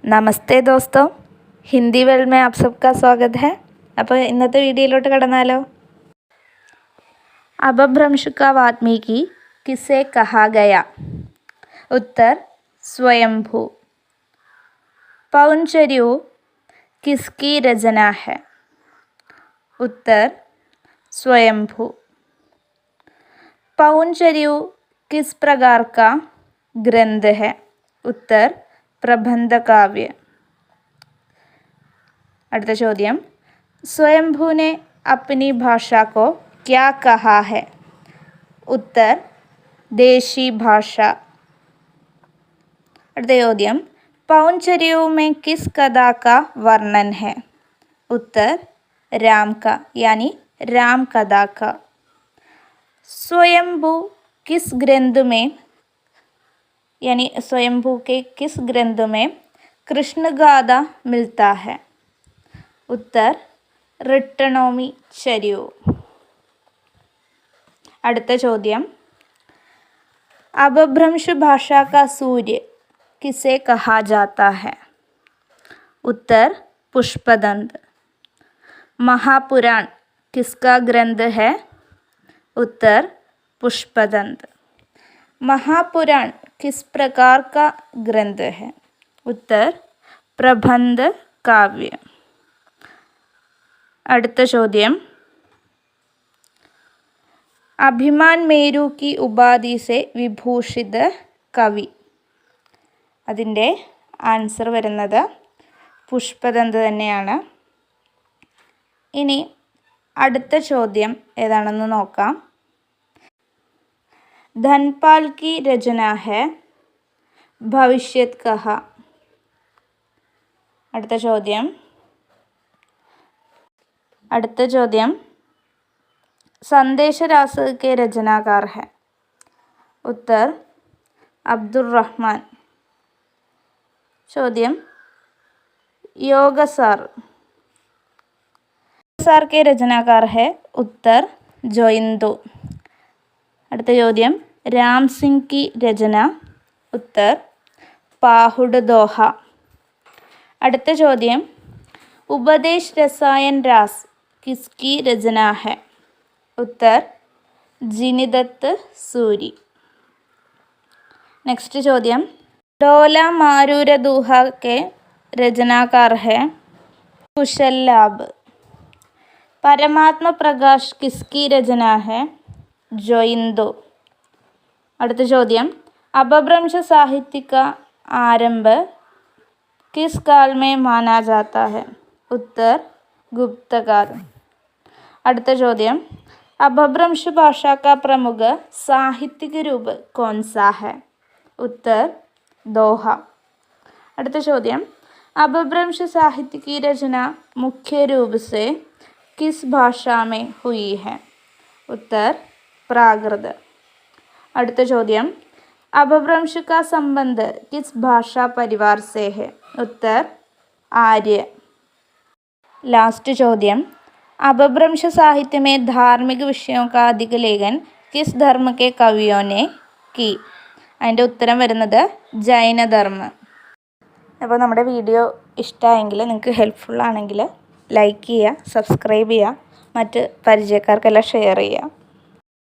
नमस्ते दोस्तों, हिंदी वर्ल्ड में आप सबका स्वागत है। അപ്പോൾ ഇന്നത്തെ വീഡിയോയിലോട്ട് കടന്നാലോ। अपभ्रंश का वाल्मीकि किसे कहा गया? उत्तर स्वयंभू। पौंचर्यू किसकी रचना है? उत्तर स्वयंभू। पौंचर्यू किस प्रकार का ग्रंथ है? उत्तर प्रबंध काव्य। അടുത്ത ചോദ്യം, स्वयंभू ने अपनी भाषा को क्या कहा है? उत्तर देशी भाषा। അടുത്ത ചോദ്യം, पौंचर्यू में किस कथा का वर्णन है? उत्तर राम का यानी राम कथा का। स्वयंभू किस ग्रंथ में यानी स्वयंभू के किस ग्रंथ में कृष्ण गाथा मिलता है? उत्तर ऋट्टनोमी चर्यू। അടുത്ത ചോദ്യം, अपभ्रंश भाषा का सूर्य किसे कहा जाता है? उत्तर पुष्पदंत। महापुराण किसका ग्रंथ है? उत्तर पुष्पदंत। महापुराण किस प्रकार का ग्रंथ है? उत्तर प्रबंध काव्य। അടുത്ത ചോദ്യം, अभिमान मेरू की उपाधि से विभूषित कवि? അതിൻ്റെ ആൻസർ വരുന്നത് പുഷ്പദന്ത് തന്നെയാണ്. ഇനി അടുത്ത ചോദ്യം ഏതാണെന്ന് നോക്കാം. धनपाल की रचना है भविष्यत कहा? അടുത്ത ചോദ്യം संदेश रास के रचनाकार है? उत्तर अब्दुल रहमान। ചോദ്യം, योगसार के रचनाकार है? उत्तर जोइंदो। അടുത്ത ചോദ്യം, राम सिंह की रचना? उत्तर पाहुड़ दोहा। അടുത്ത ചോദ്യം, उपदेश रसायन रास किसकी रचना है? उत्तर जिनिदत्त सूरी। नेक्स्ट ചോദ്യം, डोला मारूर दूहा के रचनाकार है? कुशल लाभ। परमात्मा प्रकाश किसकी रचना है? जोइंदो। അടുത്ത ചോദ്യം, अपभ्रंश साहित्य का आरंभ किस काल में माना जाता है? उत्तर गुप्त काल। അടുത്ത ചോദ്യം, अपभ्रंश भाषा का प्रमुख साहित्यिक रूप कौन सा है? उत्तर दोहा। അടുത്ത ചോദ്യം, अपभ्रंश साहित्य की रचना मुख्य रूप से किस भाषा में हुई है? उत्तर प्राकृत। അടുത്ത ചോദ്യം, अपभ्रंश का संबंध किस भाषा परिवार से है? उत्तर आर्य। लास्ट ചോദ്യം, अपभ्रंश साहित्य में धार्मिक विषयों का अधिक लेखन किस धर्म के कवियों ने की? അതിൻ്റെ ഉത്തരം വരുന്നത് ജൈനധർമ്മ. അപ്പോൾ നമ്മുടെ വീഡിയോ ഇഷ്ടമായെങ്കിൽ, നിങ്ങൾക്ക് ഹെൽപ്ഫുൾ ആണെങ്കിൽ ലൈക്ക് ചെയ്യുക, സബ്സ്ക്രൈബ് ചെയ്യുക, മറ്റ് പരിചയക്കാർക്കെല്ലാം ഷെയർ ചെയ്യുക.